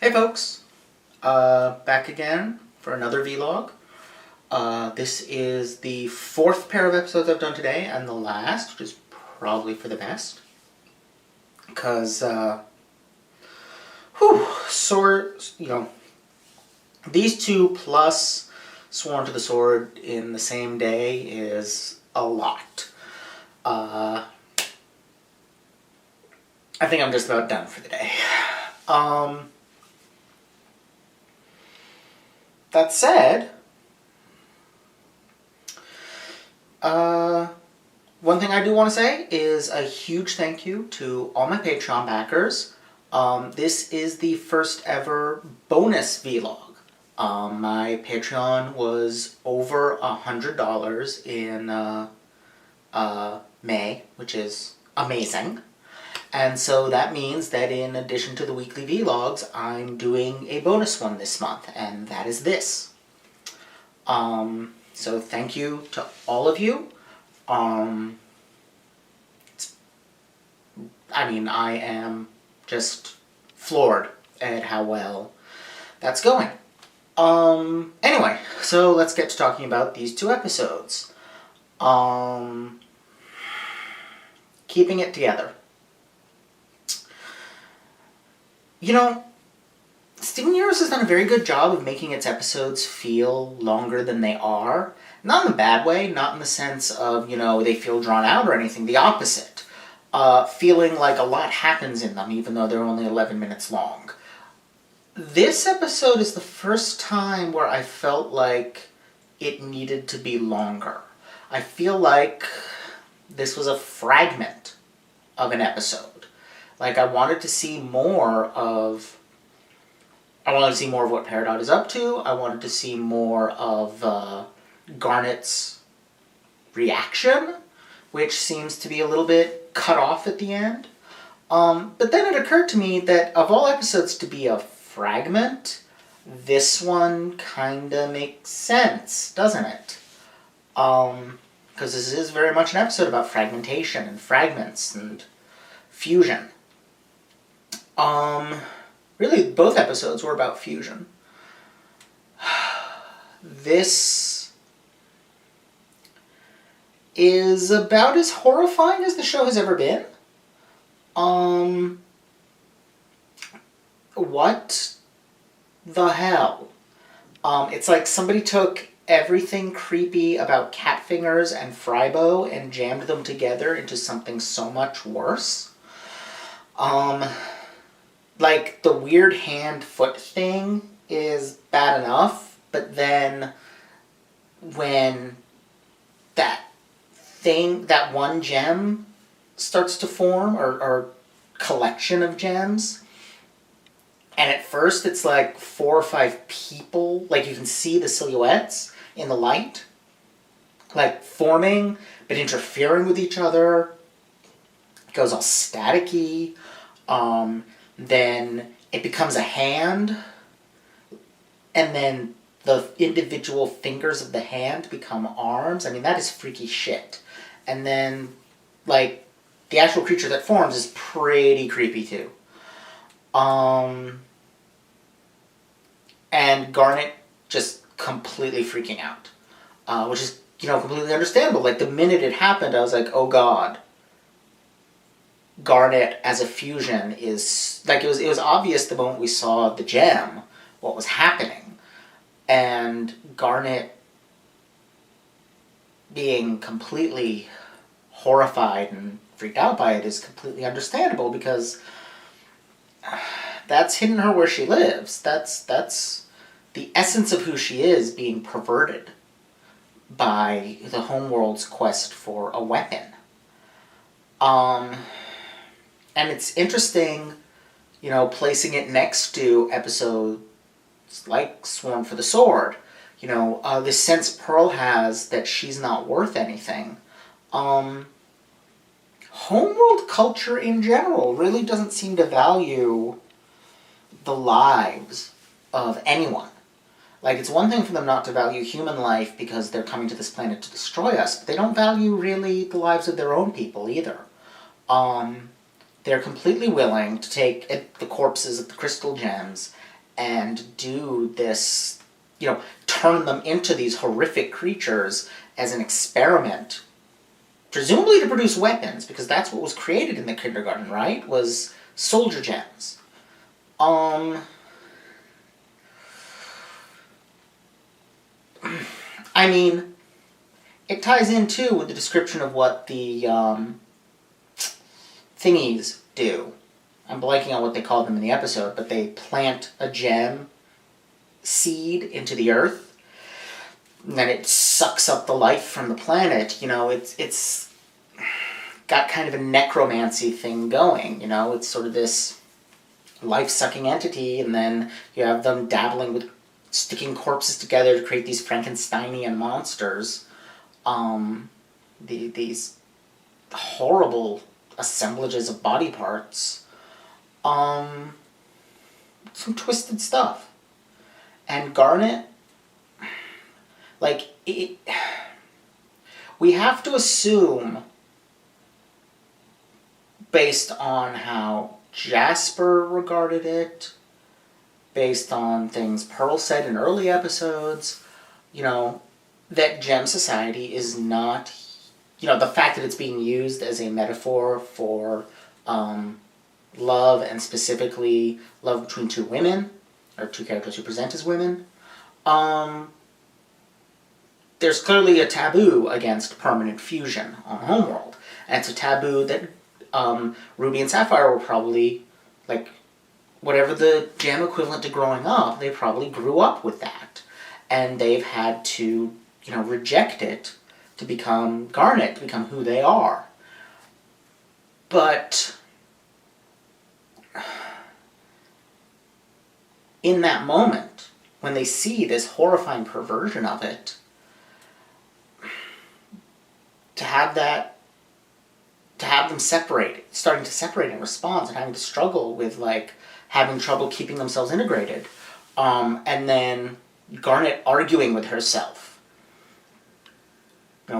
Hey folks, back again for another vlog. This is the fourth pair of episodes I've done today, and the last, which is probably for the best. Because, these two plus Sworn to the Sword in the same day is a lot. I think I'm just about done for the day. That said, one thing I do want to say is a huge thank you to all my Patreon backers. This is the first ever bonus vlog. My Patreon was over $100 in May, which is amazing. And so that means that in addition to the weekly vlogs, I'm doing a bonus one this month, and that is this. So thank you to all of you. I am just floored at how well that's going. Anyway, so let's get to talking about these two episodes. Keeping it together. You know, Steven Universe has done a very good job of making its episodes feel longer than they are. Not in a bad way, not in the sense of, they feel drawn out or anything. The opposite. Feeling like a lot happens in them, even though they're only 11 minutes long. This episode is the first time where I felt like it needed to be longer. I feel like this was a fragment of an episode. Like, I wanted to see more of what Peridot is up to. I wanted to see more of Garnet's reaction, which seems to be a little bit cut off at the end. But then it occurred to me that of all episodes to be a fragment, this one kinda makes sense, doesn't it? Because this is very much an episode about fragmentation and fragments and fusion. Really, both episodes were about fusion. This is about as horrifying as the show has ever been. What the hell? It's like somebody took everything creepy about cat fingers and Frybo and jammed them together into something so much worse. Like, the weird hand-foot thing is bad enough, but then when that one gem starts to form, or collection of gems, and at first it's like 4 or 5 people, like you can see the silhouettes in the light, like forming, but interfering with each other. It goes all staticky. Then it becomes a hand, and then the individual fingers of the hand become arms. I mean, that is freaky shit. And then, like, the actual creature that forms is pretty creepy too. And Garnet just completely freaking out, which is, completely understandable. Like, the minute it happened, I was like, oh god. Garnet as a fusion is, like, it was obvious the moment we saw the gem what was happening, and Garnet being completely horrified and freaked out by it is completely understandable, because that's hidden her where she lives. That's the essence of who she is being perverted by the homeworld's quest for a weapon. And it's interesting, placing it next to episodes like Sworn for the Sword. This sense Pearl has that she's not worth anything. Homeworld culture in general really doesn't seem to value the lives of anyone. Like, it's one thing for them not to value human life because they're coming to this planet to destroy us, but they don't value really the lives of their own people either. They're completely willing to take the corpses of the crystal gems and do this, turn them into these horrific creatures as an experiment, presumably to produce weapons, because that's what was created in the kindergarten, right? Was soldier gems. I mean, it ties in too with the description of what the thingies do. I'm blanking on what they call them in the episode, but they plant a gem seed into the earth, and then it sucks up the life from the planet. It's got kind of a necromancy thing going. It's sort of this life-sucking entity, and then you have them dabbling with sticking corpses together to create these Frankensteinian monsters. These horrible assemblages of body parts. Some twisted stuff. And Garnet, we have to assume, based on how Jasper regarded it, based on things Pearl said in early episodes, that Gem Society is not, the fact that it's being used as a metaphor for love, and specifically love between two women, or two characters who present as women, there's clearly a taboo against permanent fusion on Homeworld. And it's a taboo that Ruby and Sapphire were probably, whatever the Gem equivalent to growing up, they probably grew up with that. And they've had to, reject it to become Garnet, to become who they are. But in that moment, when they see this horrifying perversion of it, to have them separate, starting to separate in response, and having to struggle with, having trouble keeping themselves integrated, and then Garnet arguing with herself,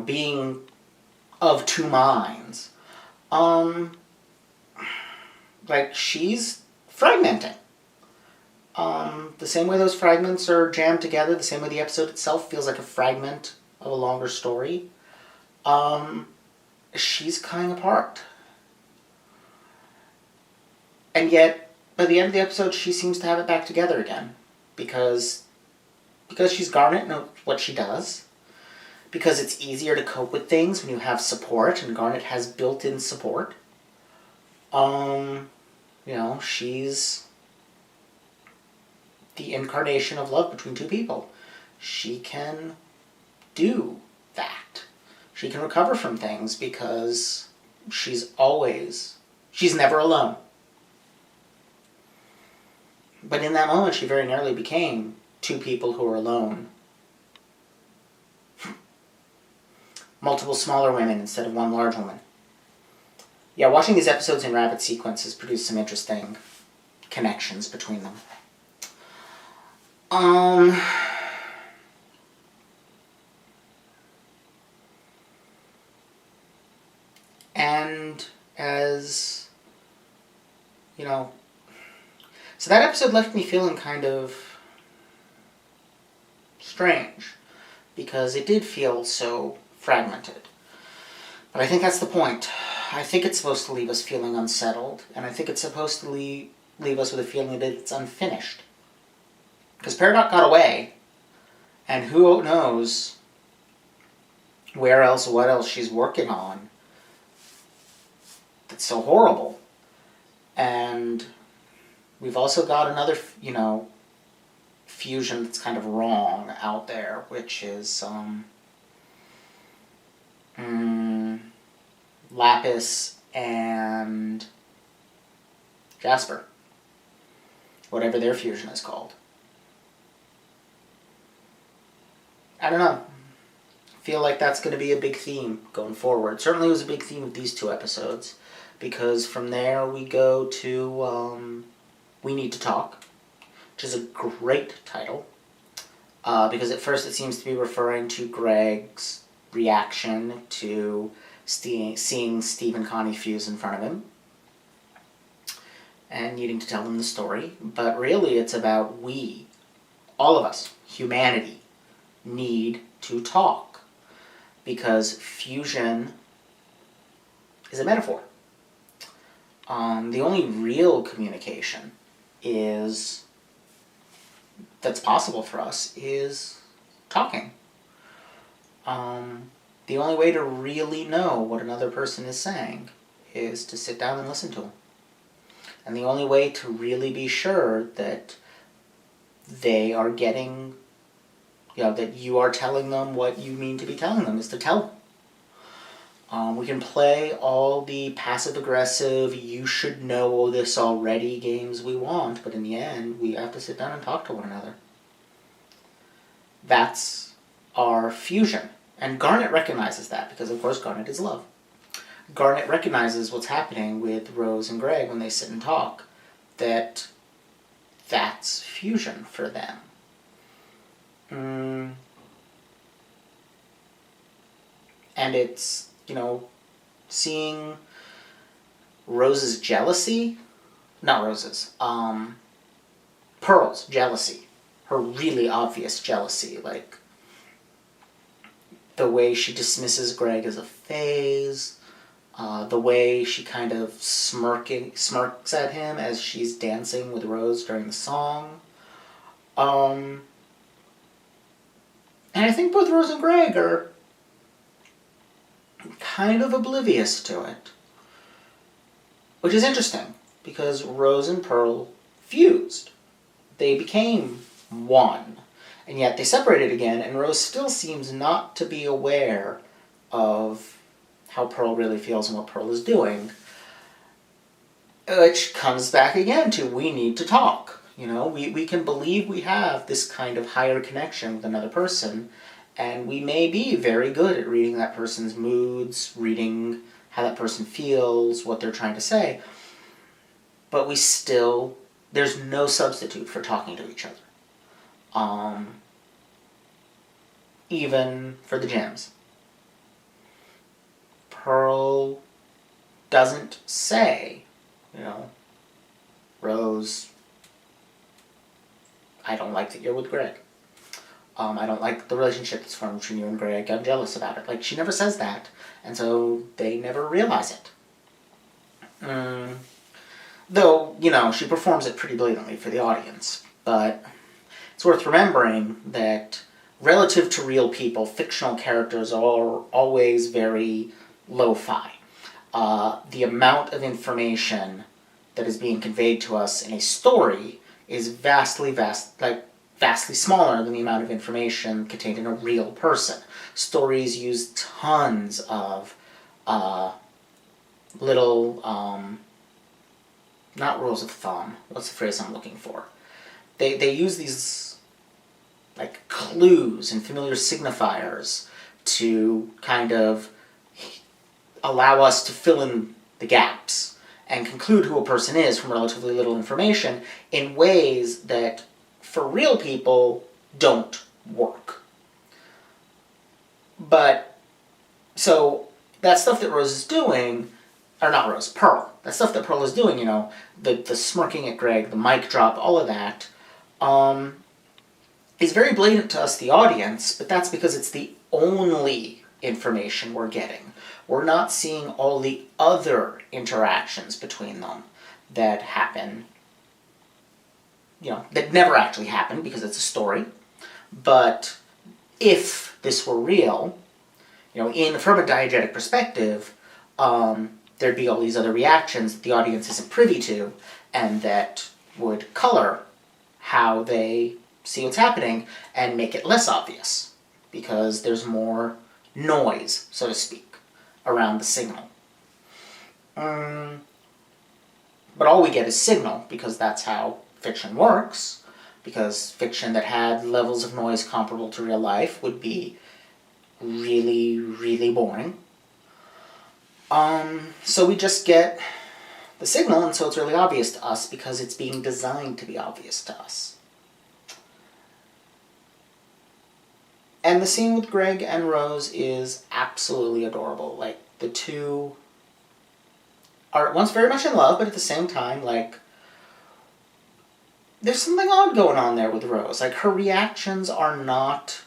being of two minds, she's fragmenting. The same way those fragments are jammed together, the same way the episode itself feels like a fragment of a longer story, she's coming apart. And yet, by the end of the episode, she seems to have it back together again. Because she's Garnet, knows what she does. Because it's easier to cope with things when you have support, and Garnet has built-in support. She's the incarnation of love between two people. She can do that. She can recover from things because she's never alone. But in that moment, she very nearly became two people who were alone. Multiple smaller women instead of one large woman. Yeah, watching these episodes in rapid sequence has produced some interesting connections between them. And as, so that episode left me feeling kind of strange, because it did feel so fragmented. But I think that's the point. I think it's supposed to leave us feeling unsettled, and I think it's supposed to leave us with a feeling that it's unfinished. Because Peridot got away, and who knows what else she's working on that's so horrible. And we've also got another, fusion that's kind of wrong out there, which is Lapis and Jasper. Whatever their fusion is called. I don't know. I feel like that's going to be a big theme going forward. Certainly it was a big theme of these two episodes, because from there we go to We Need to Talk, which is a great title, because at first it seems to be referring to Greg's reaction to seeing Steve and Connie fuse in front of him. and needing to tell them the story, but really it's about we, all of us, humanity, need to talk, because fusion is a metaphor. The only real communication that's possible for us is talking. The only way to really know what another person is saying is to sit down and listen to them. And the only way to really be sure that they are getting, that you are telling them what you mean to be telling them is to tell them. We can play all the passive-aggressive, you should know this already games we want, but in the end, we have to sit down and talk to one another. That's our fusion. And Garnet recognizes that, because of course Garnet is love. Garnet recognizes what's happening with Rose and Greg when they sit and talk, that's fusion for them. And it's, seeing Rose's jealousy, not Rose's, Pearl's jealousy, her really obvious jealousy, like the way she dismisses Greg as a phase, the way she kind of smirks at him as she's dancing with Rose during the song. And I think both Rose and Greg are kind of oblivious to it. Which is interesting, because Rose and Pearl fused. They became one. And yet they separated again, and Rose still seems not to be aware of how Pearl really feels and what Pearl is doing. Which comes back again to, we need to talk. We can believe we have this kind of higher connection with another person, and we may be very good at reading that person's moods, reading how that person feels, what they're trying to say, but there's no substitute for talking to each other. Even for the jams. Pearl doesn't say, Rose, I don't like that you're with Greg. I don't like the relationship that's formed between you and Greg. I'm jealous about it. Like, she never says that, and so they never realize it. Though, she performs it pretty blatantly for the audience. But it's worth remembering that relative to real people, fictional characters are always very lo-fi. The amount of information that is being conveyed to us in a story is vastly smaller than the amount of information contained in a real person. Stories use tons of little, not rules of thumb, what's the phrase I'm looking for? They use these clues and familiar signifiers to kind of allow us to fill in the gaps and conclude who a person is from relatively little information in ways that, for real people, don't work. But, so, that stuff that Rose is doing, or not Rose, Pearl, that stuff that Pearl is doing, the smirking at Greg, the mic drop, all of that, is very blatant to us, the audience, but that's because it's the only information we're getting. We're not seeing all the other interactions between them that happen, that never actually happen because it's a story. But if this were real, from a diegetic perspective, there'd be all these other reactions that the audience isn't privy to, and that would color how they see what's happening and make it less obvious, because there's more noise, so to speak, around the signal. But all we get is signal, because that's how fiction works, because fiction that had levels of noise comparable to real life would be really, really boring. So we just get the signal, and so it's really obvious to us because it's being designed to be obvious to us. And the scene with Greg and Rose is absolutely adorable. The two are at once very much in love, but at the same time, there's something odd going on there with Rose. Like, her reactions are not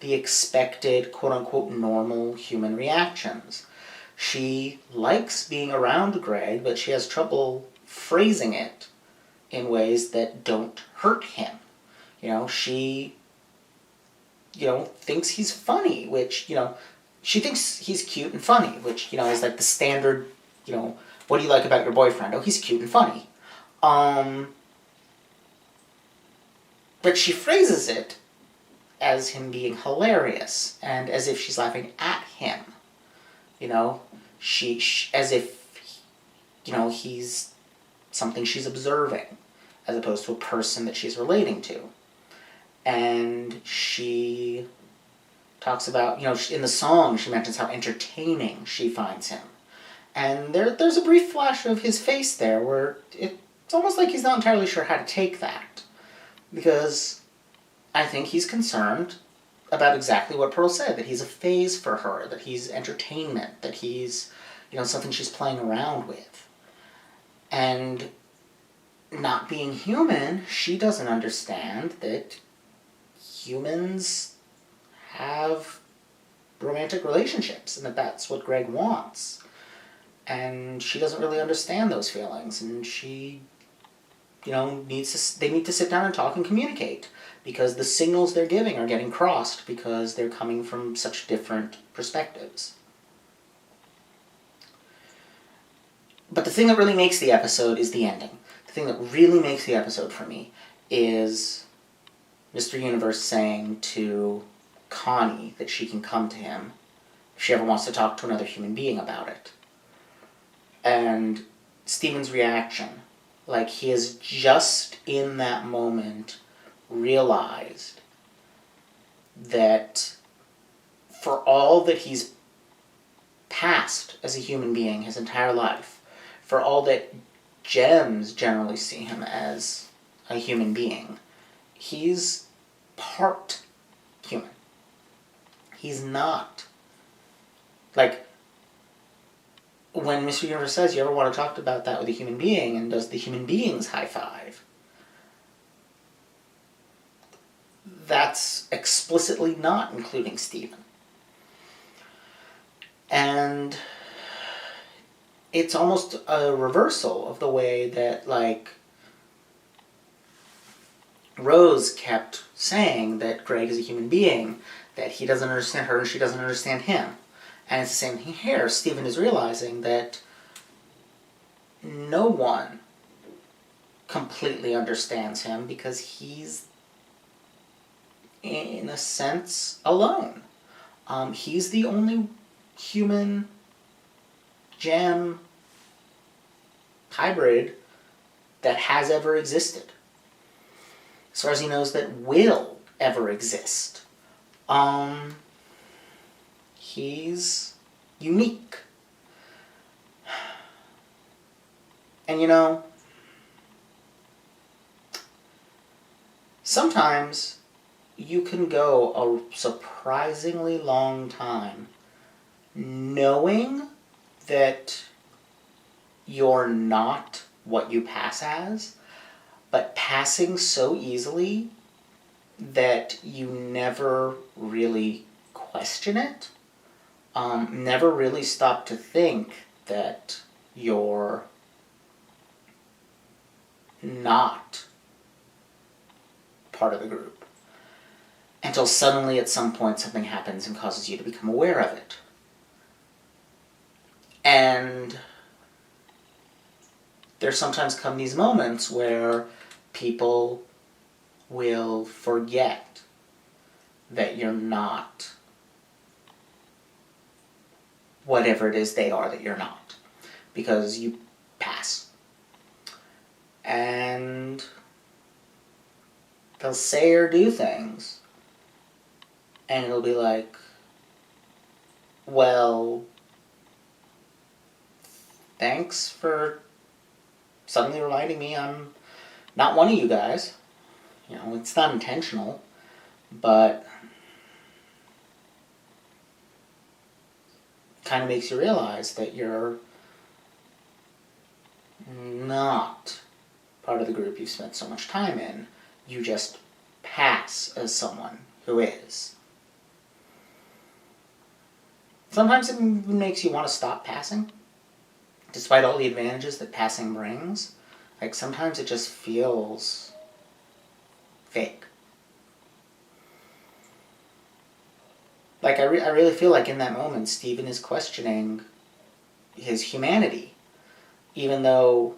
the expected, quote-unquote, normal human reactions. She likes being around Greg, but she has trouble phrasing it in ways that don't hurt him. She, thinks he's funny, which, she thinks he's cute and funny, which, is like the standard, what do you like about your boyfriend? Oh, he's cute and funny. But she phrases it as him being hilarious, and as if she's laughing at him. She as if, he's something she's observing, as opposed to a person that she's relating to. And she talks about, in the song, she mentions how entertaining she finds him. And there's a brief flash of his face there where it's almost like he's not entirely sure how to take that. Because I think he's concerned about exactly what Pearl said, that he's a phase for her, that he's entertainment, that he's, something she's playing around with. And not being human, she doesn't understand that humans have romantic relationships and that that's what Greg wants. And she doesn't really understand those feelings, and she, they need to sit down and talk and communicate, because the signals they're giving are getting crossed because they're coming from such different perspectives. But the thing that really makes the episode is the ending. The thing that really makes the episode for me is Mr. Universe saying to Connie that she can come to him if she ever wants to talk to another human being about it. And Steven's reaction, like he has just in that moment realized that for all that he's passed as a human being his entire life, for all that gems generally see him as a human being, he's part human. He's not. Like, when Mr. Universe says, you ever want to talk about that with a human being, and does the human being's high five, that's explicitly not including Steven. And it's almost a reversal of the way that, like, Rose kept saying that Greg is a human being, that he doesn't understand her and she doesn't understand him. And it's the same thing here. Steven is realizing that no one completely understands him because he's, in a sense, alone. He's the only human gem hybrid that has ever existed, as far as he knows, that will ever exist. He's unique. And sometimes you can go a surprisingly long time knowing that you're not what you pass as, but passing so easily that you never really question it, never really stop to think that you're not part of the group, until suddenly at some point something happens and causes you to become aware of it. And there sometimes come these moments where people will forget that you're not whatever it is they are that you're not, because you pass. And they'll say or do things, and it'll be like, well, thanks for suddenly reminding me I'm not one of you guys. It's not intentional, but kind of makes you realize that you're not part of the group you've spent so much time in, you just pass as someone who is. Sometimes it makes you want to stop passing, despite all the advantages that passing brings. Like, sometimes it just feels fake. Like, I really feel like in that moment, Steven is questioning his humanity. Even though,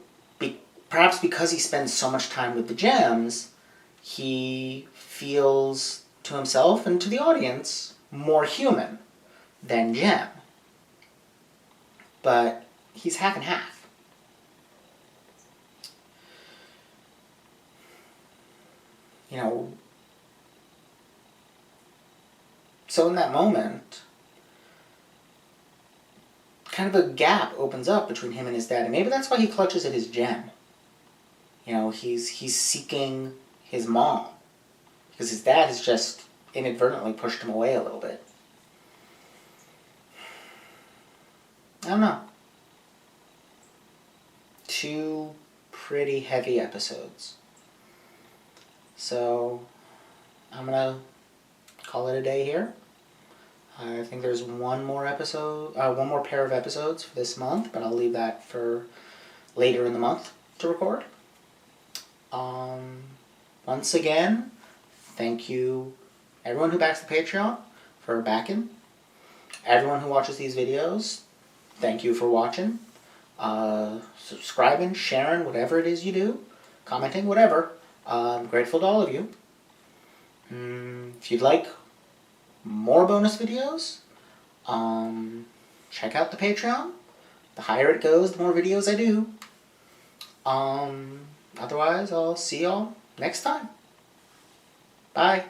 perhaps because he spends so much time with the gems, he feels to himself and to the audience more human than Gem. But he's half and half. You know, so in that moment, kind of a gap opens up between him and his dad, and maybe that's why he clutches at his gem. You know, he's seeking his mom, because his dad has just inadvertently pushed him away a little bit. I don't know. 2 pretty heavy episodes. So, I'm gonna call it a day here. I think there's one more pair of episodes for this month, but I'll leave that for later in the month to record. Once again, thank you everyone who backs the Patreon for backing. Everyone who watches these videos, thank you for watching. Subscribing, sharing, whatever it is you do, commenting, whatever. I'm grateful to all of you. If you'd like more bonus videos, check out the Patreon. The higher it goes, the more videos I do. Otherwise, I'll see y'all next time. Bye.